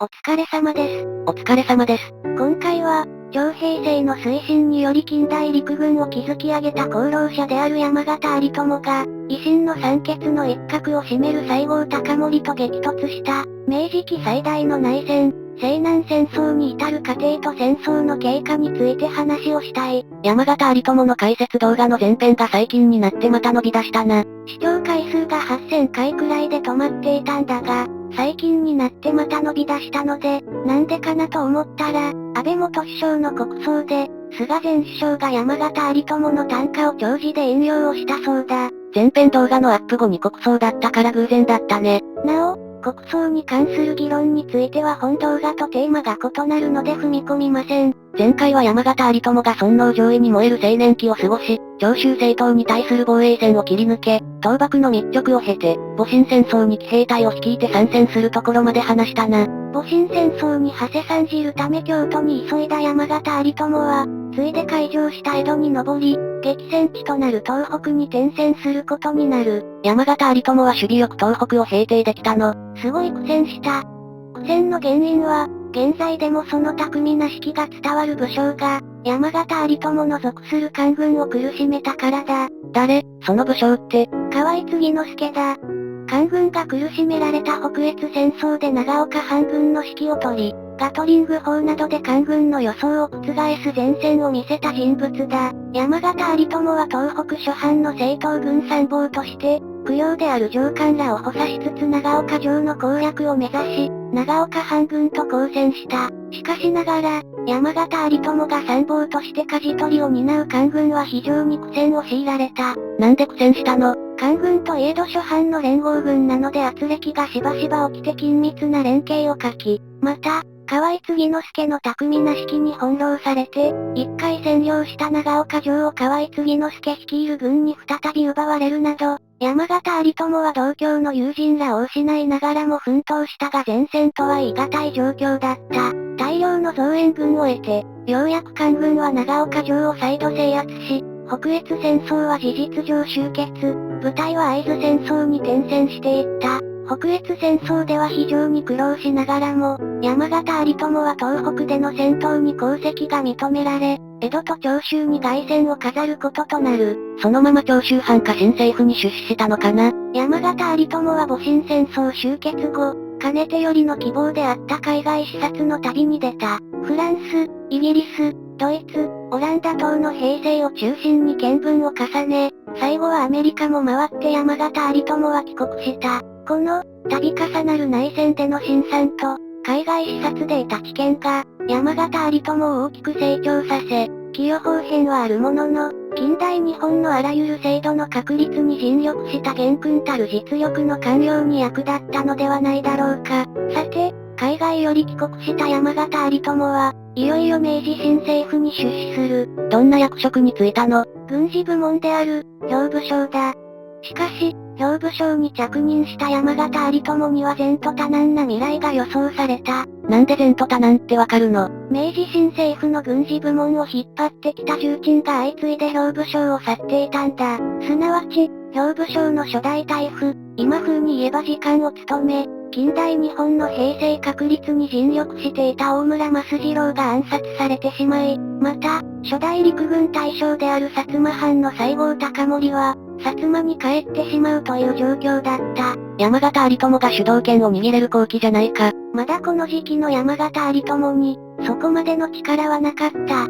お疲れ様です。お疲れ様です。今回は、徴兵制の推進により近代陸軍を築き上げた功労者である山縣有朋が、維新の三傑の一角を占める西郷隆盛と激突した、明治期最大の内戦、西南戦争に至る過程と戦争の経過について話をしたい。山縣有朋の解説動画の前編が最近になってまた伸び出したな。視聴回数が8000回くらいで止まっていたんだが、最近になってまた伸び出したので、なんでかなと思ったら、安倍元首相の国葬で、菅前首相が山縣有朋の短歌を弔辞で引用をしたそうだ。前編動画のアップ後に国葬だったから偶然だったね。なお、国葬に関する議論については本動画とテーマが異なるので踏み込みません。前回は山縣有朋が尊王攘夷に燃える青年期を過ごし、長州政党に対する防衛戦を切り抜け、倒幕の密直を経て、戊辰戦争に騎兵隊を率いて参戦するところまで話したな。戊辰戦争に馳せ参じるため京都に急いだ山縣有朋は、ついで開城した江戸に登り、激戦地となる東北に転戦することになる。山縣有朋は守備よく東北を平定できたの。すごい苦戦した。苦戦の原因は、現在でもその巧みな指揮が伝わる武将が、山縣有朋の属する官軍を苦しめたからだ。誰、その武将って。河合継之助だ。官軍が苦しめられた北越戦争で長岡藩軍の指揮を取り、ガトリング砲などで官軍の予想を覆す前線を見せた人物だ。山縣有朋は東北諸藩の正統軍参謀として、供養である上官らを補佐しつつ長岡城の攻略を目指し、長岡藩軍と交戦した。しかしながら、山縣有朋が参謀として舵取りを担う官軍は非常に苦戦を強いられた。なんで苦戦したの？官軍といえど諸藩の連合軍なので圧力がしばしば起きて緊密な連携を欠き、また、河合継之助の巧みな指揮に翻弄されて、一回占領した長岡城を河合継之助率いる軍に再び奪われるなど、山縣有朋は同郷の友人らを失いながらも奮闘したが前線とは言い難い状況だった。大量の増援軍を得て、ようやく官軍は長岡城を再度制圧し、北越戦争は事実上終結、部隊は会津戦争に転戦していった。北越戦争では非常に苦労しながらも、山縣有朋は東北での戦闘に功績が認められ、江戸と長州に凱旋を飾ることとなる。そのまま長州藩か新政府に出資したのかな。山縣有朋は戊辰戦争終結後、かねてよりの希望であった海外視察の旅に出た。フランス、イギリス、ドイツ、オランダ等の兵勢を中心に見聞を重ね、最後はアメリカも回って山縣有朋は帰国した。この、度重なる内戦での辛酸と、海外視察で得た知見が、山縣有朋を大きく成長させ、寄与方変はあるものの、近代日本のあらゆる制度の確立に尽力した厳君たる実力の官僚に役立ったのではないだろうか。さて、海外より帰国した山縣有朋は、いよいよ明治新政府に出資する。どんな役職に就いたの？軍事部門である、兵部省だ。しかし、兵部省に着任した山縣有朋には前途多難な未来が予想された。なんで前途多難ってわかるの？明治新政府の軍事部門を引っ張ってきた重鎮が相次いで兵部省を去っていたんだ。すなわち、兵部省の初代大夫、今風に言えば次官を務め、近代日本の平成確立に尽力していた大村益次郎が暗殺されてしまい、また、初代陸軍大将である薩摩藩の西郷隆盛は、薩摩に帰ってしまうという状況だった。山縣有朋が主導権を握れる後期じゃないか。まだこの時期の山縣有朋に、そこまでの力はなかった。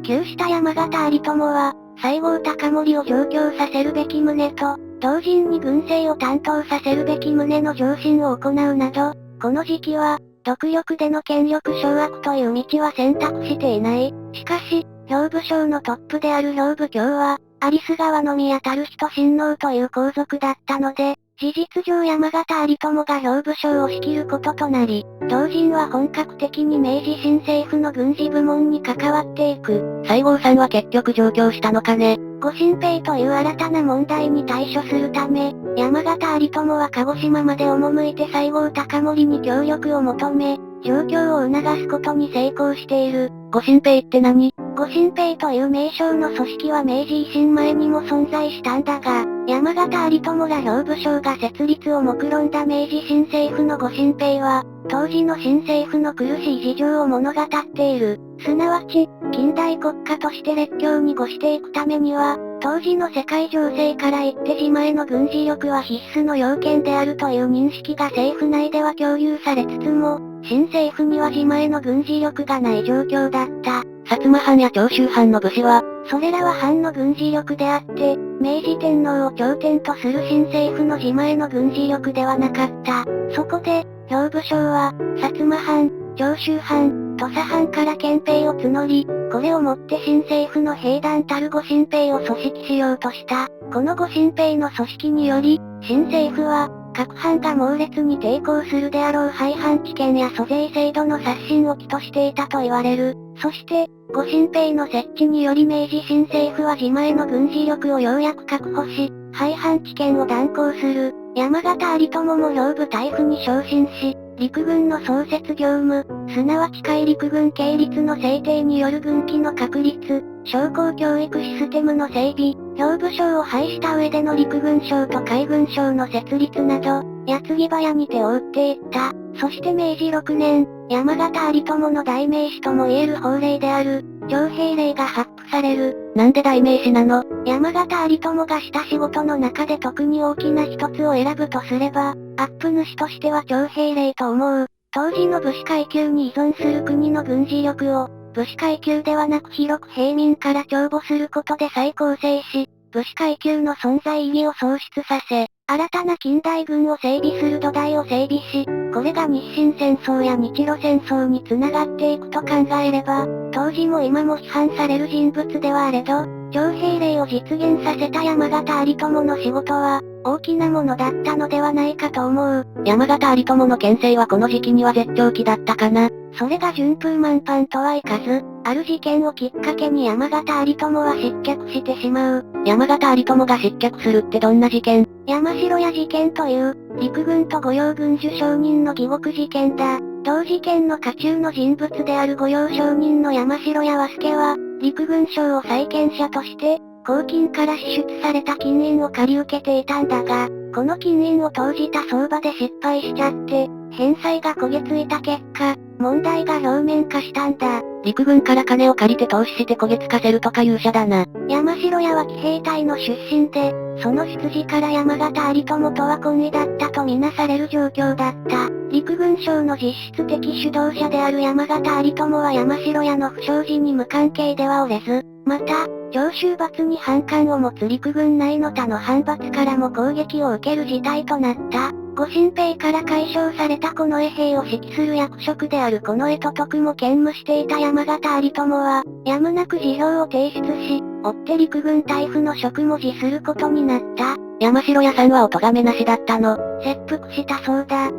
急した山縣有朋は、西郷隆盛を上京させるべき旨と、同人に軍政を担当させるべき旨の上申を行うなど、この時期は、独力での権力掌握という道は選択していない。しかし、兵部省のトップである兵部卿は、有栖川のみ当たる人親王という皇族だったので、事実上山縣有朋が兵部省を仕切ることとなり、同人は本格的に明治新政府の軍事部門に関わっていく。西郷さんは結局上京したのかね。ご新兵という新たな問題に対処するため、山縣有朋は鹿児島まで赴いて西郷隆盛に協力を求め、上京を促すことに成功している。ご新兵って何？ご新兵という名称の組織は明治維新前にも存在したんだが、山縣有朋ら兵部省が設立を目論んだ明治新政府のご新兵は、当時の新政府の苦しい事情を物語っている。すなわち、近代国家として列強に護していくためには、当時の世界情勢から言って自前の軍事力は必須の要件であるという認識が政府内では共有されつつも、新政府には自前の軍事力がない状況だった。薩摩藩や長州藩の武士は、それらは藩の軍事力であって、明治天皇を頂点とする新政府の自前の軍事力ではなかった。そこで、兵部省は、薩摩藩、長州藩、土佐藩から憲兵を募り、これをもって新政府の兵団たる御新兵を組織しようとした。この御新兵の組織により、新政府は、各藩が猛烈に抵抗するであろう廃藩置県や租税制度の刷新を起としていたと言われる。そして、御新兵の設置により明治新政府は自前の軍事力をようやく確保し、廃藩置県を断行する。山形有朋も兵部大夫に昇進し、陸軍の創設業務、すなわち海陸軍系率の制定による軍機の確立、将校教育システムの整備、兵部省を廃した上での陸軍省と海軍省の設立など、矢継ぎ早に手を打っていった。そして明治6年、山形有朋の代名詞とも言える法令である、徴兵令が発布される。なんで代名詞なの？山形有朋がした仕事の中で特に大きな一つを選ぶとすれば、アップ主としては徴兵令と思う。当時の武士階級に依存する国の軍事力を、武士階級ではなく広く平民から徴募することで再構成し、武士階級の存在意義を喪失させ、新たな近代軍を整備する土台を整備し、これが日清戦争や日露戦争に繋がっていくと考えれば、当時も今も批判される人物ではあれど、徴兵令を実現させた山形有朋の仕事は、大きなものだったのではないかと思う。山形有朋の県政はこの時期には絶頂期だったかな。それが順風満帆とはいかず、ある事件をきっかけに山形有朋は失脚してしまう。山形有朋が失脚するってどんな事件？山城屋事件という、陸軍と御用軍需承認の疑獄事件だ。同事件の渦中の人物である御用承認の山城屋和助は、陸軍省を債権者として、公金から支出された金印を借り受けていたんだが、この金印を投じた相場で失敗しちゃって、返済が焦げついた結果、問題が表面化したんだ。陸軍から金を借りて投資して焦げつかせるとか勇者だな。山城屋は騎兵隊の出身で、その出自から山形有朋とは懇意だったとみなされる状況だった。陸軍省の実質的主導者である山形有朋は山城屋の不祥事に無関係ではおれず、また、長州閥に反感を持つ陸軍内の他の藩閥からも攻撃を受ける事態となった。御新兵から解消された近衛兵を指揮する役職である近衛都督も兼務していた山形有朋は、やむなく辞表を提出し、追って陸軍大夫の職も辞することになった。山城屋さんはお咎めなしだったの？切腹したそうだ。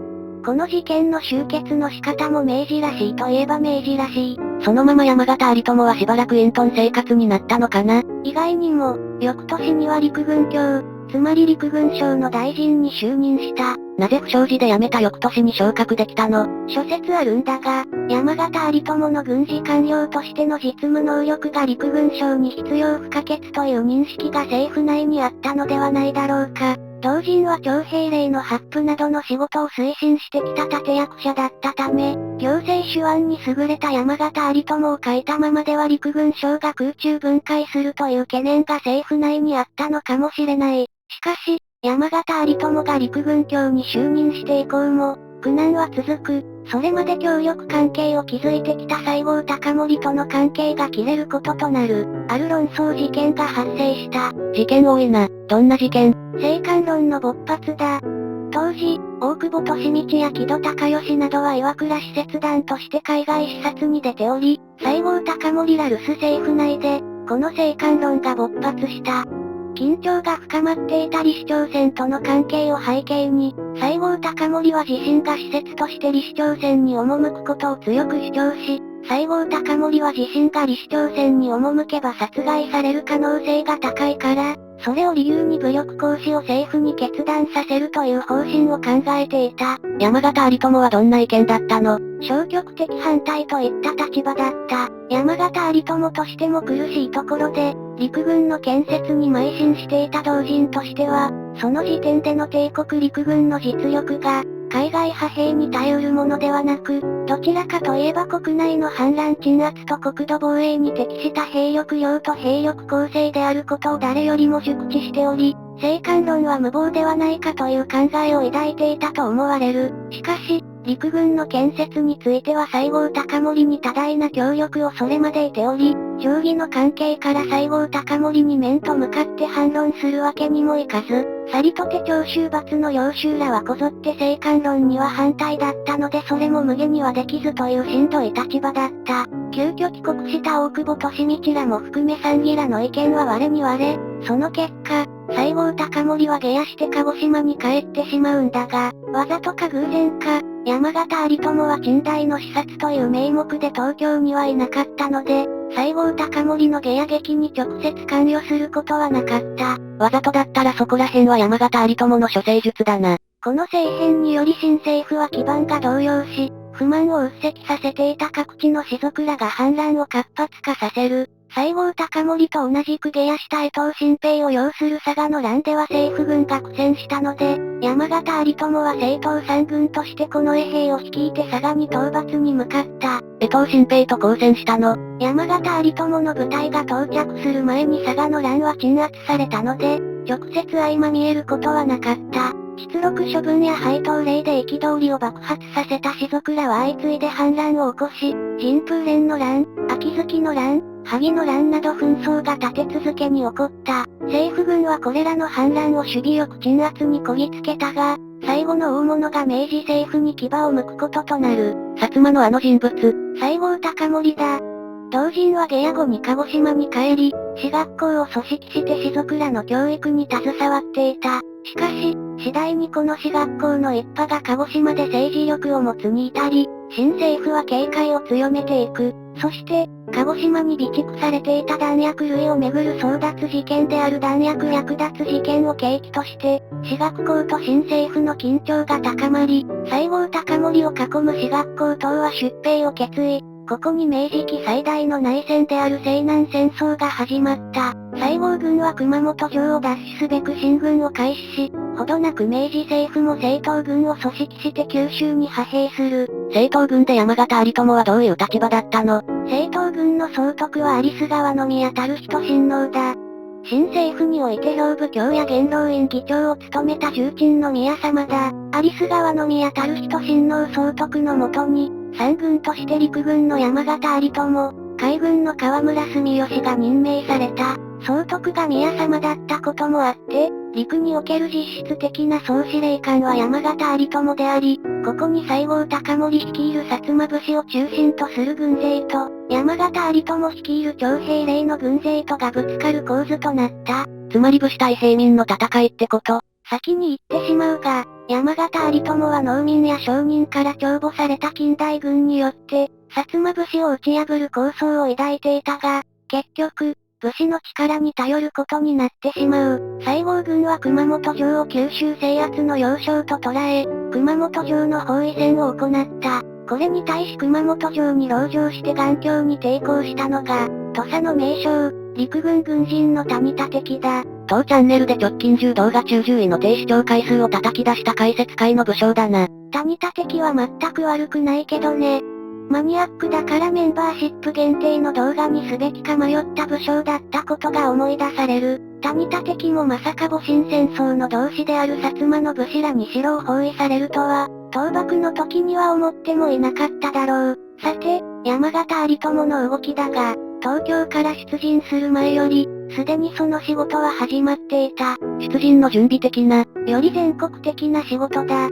この事件の終結の仕方も明治らしいといえば明治らしい。そのまま山形有朋はしばらく隠遁生活になったのかな？意外にも、翌年には陸軍卿、つまり陸軍省の大臣に就任した。なぜ不祥事で辞めた翌年に昇格できたの？諸説あるんだが、山形有朋の軍事官僚としての実務能力が陸軍省に必要不可欠という認識が政府内にあったのではないだろうか。同人は徴兵令の発布などの仕事を推進してきた立役者だったため、行政手腕に優れた山形有朋を書いたままでは陸軍省が空中分解するという懸念が政府内にあったのかもしれない。しかし、山形有朋が陸軍卿に就任して以降も、苦難は続く。それまで協力関係を築いてきた西郷隆盛との関係が切れることとなる、ある論争事件が発生した。事件多いな。どんな事件？政官論の勃発だ。当時、大久保利通や木戸孝允などは岩倉使節団として海外視察に出ており、西郷隆盛ら留守政府内で、この政官論が勃発した。緊張が深まっていた李氏朝鮮との関係を背景に、西郷隆盛は自身が使節として李氏朝鮮に赴くことを強く主張し、西郷隆盛は自身が李氏朝鮮に赴けば殺害される可能性が高いから、それを理由に武力行使を政府に決断させるという方針を考えていた。山形有朋はどんな意見だったの？消極的反対といった立場だった。山形有朋としても苦しいところで、陸軍の建設に邁進していた同人としては、その時点での帝国陸軍の実力が、海外派兵に頼るものではなく、どちらかといえば国内の反乱鎮圧と国土防衛に適した兵力量と兵力構成であることを誰よりも熟知しており、生還論は無謀ではないかという考えを抱いていたと思われる。しかし、陸軍の建設については西郷隆盛に多大な協力をそれまで得ており、定義の関係から西郷隆盛に面と向かって反論するわけにもいかず、さりとて長州閥の領衆らはこぞって生還論には反対だったのでそれも無下にはできずというしんどい立場だった。急遽帰国した大久保利通らも含め参議らの意見は割れに割れ、その結果、西郷隆盛は下野して鹿児島に帰ってしまうんだが、わざとか偶然か、山形有朋は陳代の視察という名目で東京にはいなかったので、西郷隆盛の下野劇に直接関与することはなかった。わざとだったらそこら辺は山形有朋の処世術だな。この政変により新政府は基盤が動揺し、不満を鬱積させていた各地の士族らが反乱を活発化させる。西郷隆盛と同じく下野した江藤新平を擁する佐賀の乱では政府軍が苦戦したので、山形有朋は正統三軍としてこの衛兵を率いて佐賀に討伐に向かった。江藤新平と交戦したの。山形有朋の部隊が到着する前に佐賀の乱は鎮圧されたので、直接相まみえることはなかった。出力処分や配当令で憤りを爆発させた士族らは相次いで反乱を起こし、神風連の乱、秋月の乱、萩の乱など紛争が立て続けに起こった。政府軍はこれらの反乱を守備よく鎮圧にこぎつけたが、最後の大物が明治政府に牙を向くこととなる。薩摩のあの人物。西郷隆盛だ。同人は下野後に鹿児島に帰り、士学校を組織して士族らの教育に携わっていた。しかし、次第にこの士学校の一派が鹿児島で政治力を持つに至り、新政府は警戒を強めていく。そして、鹿児島に備蓄されていた弾薬類をめぐる争奪事件である弾薬略奪事件を契機として、士学校と新政府の緊張が高まり、西郷隆盛を囲む士学校等は出兵を決意。ここに明治期最大の内戦である西南戦争が始まった。西郷軍は熊本城を奪取すべく進軍を開始し、ほどなく明治政府も正統軍を組織して九州に派兵する。正統軍で山形有朋はどういう立場だったの？正統軍の総督は有栖川宮樽人親王だ。新政府において兵部卿や元老院議長を務めた重鎮の宮様だ。有栖川宮樽人親王総督のもとに、三軍として陸軍の山形有朋、海軍の河村住吉が任命された。総督が宮様だったこともあって、陸における実質的な総司令官は山形有朋であり、ここに西郷隆盛率いる薩摩武士を中心とする軍勢と、山形有朋率いる徴兵令の軍勢とがぶつかる構図となった。つまり武士対平民の戦いってこと？先に言ってしまうが、山形有朋は農民や商人から徴募された近代軍によって、薩摩武士を打ち破る構想を抱いていたが、結局、武士の力に頼ることになってしまう。西郷軍は熊本城を九州制圧の要衝と捉え、熊本城の包囲戦を行った。これに対し熊本城に籠城して頑強に抵抗したのが、土佐の名将、陸軍軍人の谷田敵だ。当チャンネルで直近10動画中10位の低視聴回数を叩き出した解説会の武将だな。谷田敵は全く悪くないけどね。マニアックだからメンバーシップ限定の動画にすべきか迷った武将だったことが思い出される。谷田敵もまさか戊辰戦争の同志である薩摩の武士らに城を包囲されるとは、倒幕の時には思ってもいなかっただろう。さて、山形有朋の動きだが、東京から出陣する前より、すでにその仕事は始まっていた。出陣の準備的な、より全国的な仕事だ。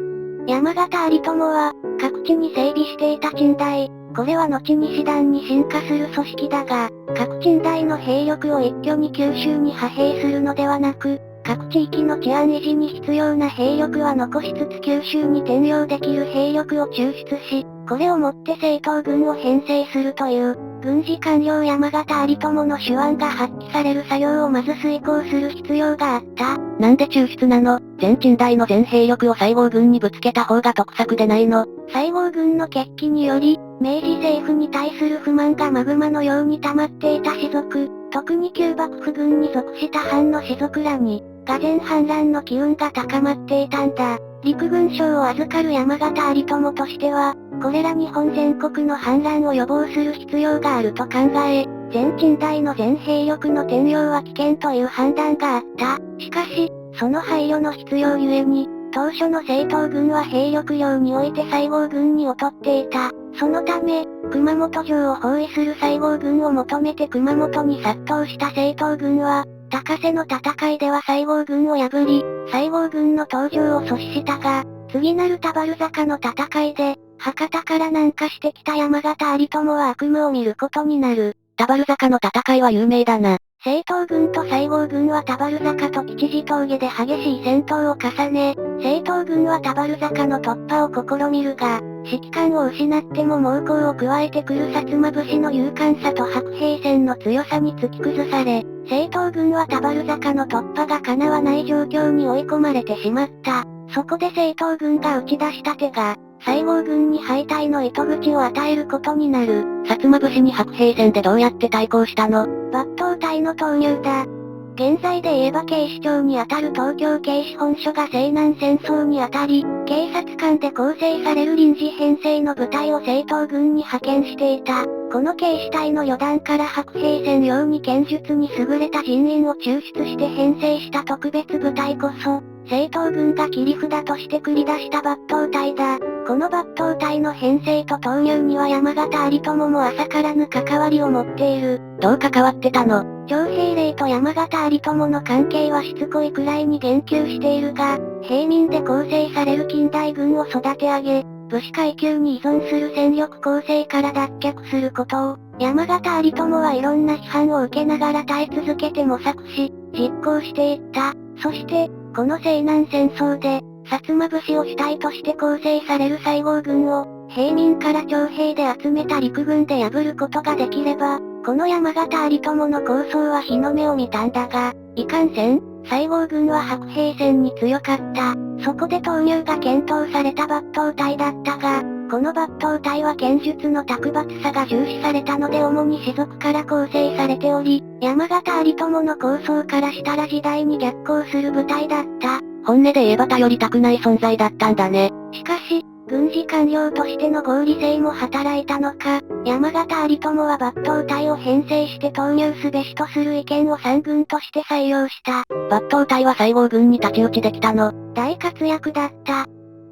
山形有朋は、各地に整備していた鎮代。これは後に師団に進化する組織だが、各鎮代の兵力を一挙に九州に派兵するのではなく、各地域の治安維持に必要な兵力は残しつつ九州に転用できる兵力を抽出し、これをもって正統軍を編成するという、軍事官僚山形有朋の手腕が発揮される作業をまず遂行する必要があった。なんで抽出なの？全鎮代の全兵力を西郷軍にぶつけた方が得策でないの？西郷軍の決起により、明治政府に対する不満がマグマのように溜まっていた士族、特に旧幕府軍に属した藩の士族らに、俄然反乱の機運が高まっていたんだ。陸軍省を預かる山形有朋としては、これら日本全国の反乱を予防する必要があると考え、全近代の全兵力の転用は危険という判断があった。しかし、その配慮の必要ゆえに、当初の正統軍は兵力量において西郷軍に劣っていた。そのため、熊本城を包囲する西郷軍を求めて熊本に殺到した正統軍は、高瀬の戦いでは西郷軍を破り、西郷軍の登場を阻止したが、次なる田原坂の戦いで、博多から南下してきた山形有朋は悪夢を見ることになる。田原坂の戦いは有名だな。正統軍と西郷軍は田原坂と吉次峠で激しい戦闘を重ね、正統軍は田原坂の突破を試みるが、指揮官を失っても猛攻を加えてくる薩摩武士の勇敢さと白兵戦の強さに突き崩され、正統軍は田原坂の突破が叶わない状況に追い込まれてしまった。そこで正統軍が打ち出した手が、西郷軍に敗退の糸口を与えることになる。薩摩武士に白兵戦でどうやって対抗したの？抜刀隊の投入だ。現在で言えば警視庁にあたる東京警視本所が西南戦争にあたり、警察官で構成される臨時編成の部隊を正統軍に派遣していた。この警視隊の旅団から白兵戦用に剣術に優れた人員を抽出して編成した特別部隊こそ、正統軍が切り札として繰り出した抜刀隊だ。この抜刀隊の編成と投入には山形有朋も浅からぬ関わりを持っている。どう関わってたの？徴兵令と山形有朋の関係はしつこいくらいに言及しているが、平民で構成される近代軍を育て上げ、武士階級に依存する戦力構成から脱却することを、山形有朋はいろんな批判を受けながら耐え続けて模索し、実行していった。そして、この西南戦争で、薩摩武士を主体として構成される西郷軍を、平民から徴兵で集めた陸軍で破ることができれば、この山形有朋の構想は日の目を見たんだが、いかんせん、西郷軍は白兵戦に強かった。そこで投入が検討された抜刀隊だったが、この抜刀隊は剣術の卓抜さが重視されたので主に士族から構成されており、山形有朋の構想からしたら時代に逆行する部隊だった。本音で言えば頼りたくない存在だったんだね。しかし、軍事官僚としての合理性も働いたのか、山形有朋は抜刀隊を編成して投入すべしとする意見を三軍として採用した。抜刀隊は西郷軍に太刀打ちできたの？大活躍だった。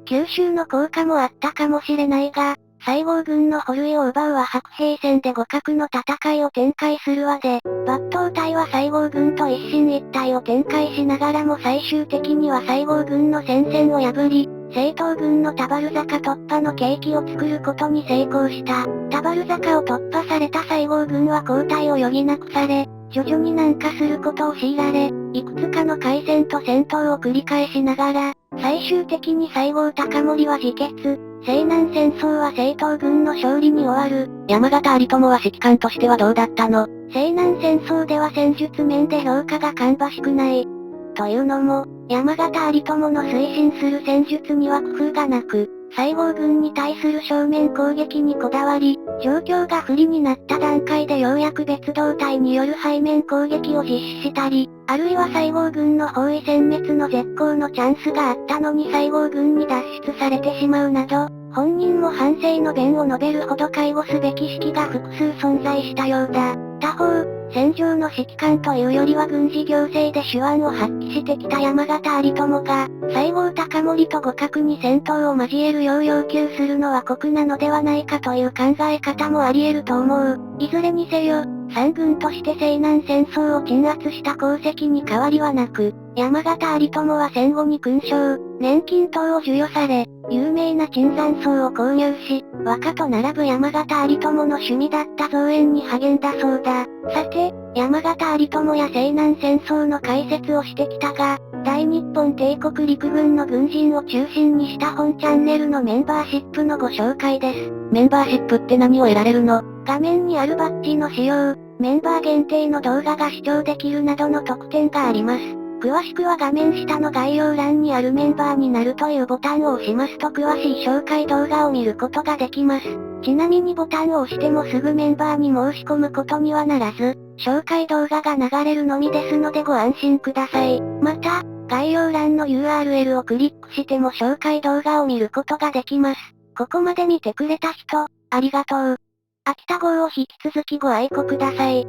吸収の効果もあったかもしれないが、西郷軍の捕虜を奪うは白兵戦で互角の戦いを展開するわで、抜刀隊は西郷軍と一進一退を展開しながらも最終的には西郷軍の戦線を破り、正統軍の田原坂突破の契機を作ることに成功した。田原坂を突破された西郷軍は後退を余儀なくされ、徐々に南下することを強いられ、いくつかの海戦と戦闘を繰り返しながら、最終的に西郷隆盛は自決。西南戦争は正統軍の勝利に終わる。山形有朋は指揮官としてはどうだったの？西南戦争では戦術面で評価が芳しくない。というのも、山形有朋の推進する戦術には工夫がなく、西郷軍に対する正面攻撃にこだわり、状況が不利になった段階でようやく別動隊による背面攻撃を実施したり、あるいは西郷軍の包囲殲滅の絶好のチャンスがあったのに西郷軍に脱出されてしまうなど、本人も反省の弁を述べるほど介護すべき指揮が複数存在したようだ。他方、戦場の指揮官というよりは軍事行政で手腕を発揮してきた山形有朋が、西郷隆盛と互角に戦闘を交えるよう要求するのは酷なのではないかという考え方もあり得ると思う。いずれにせよ、三軍として西南戦争を鎮圧した功績に変わりはなく、山形有朋は戦後に勲章、年金等を授与され、有名な椿山荘を購入し、和歌と並ぶ山形有朋の趣味だった造園に励んだそうだ。さて、山形有朋や西南戦争の解説をしてきたが、大日本帝国陸軍の軍人を中心にした本チャンネルのメンバーシップのご紹介です。メンバーシップって何を得られるの？画面にあるバッジの使用、メンバー限定の動画が視聴できるなどの特典があります。詳しくは画面下の概要欄にあるメンバーになるというボタンを押しますと詳しい紹介動画を見ることができます。ちなみにボタンを押してもすぐメンバーに申し込むことにはならず、紹介動画が流れるのみですのでご安心ください。また、概要欄の URL をクリックしても紹介動画を見ることができます。ここまで見てくれた人、ありがとう。秋田号を引き続きご愛顧ください。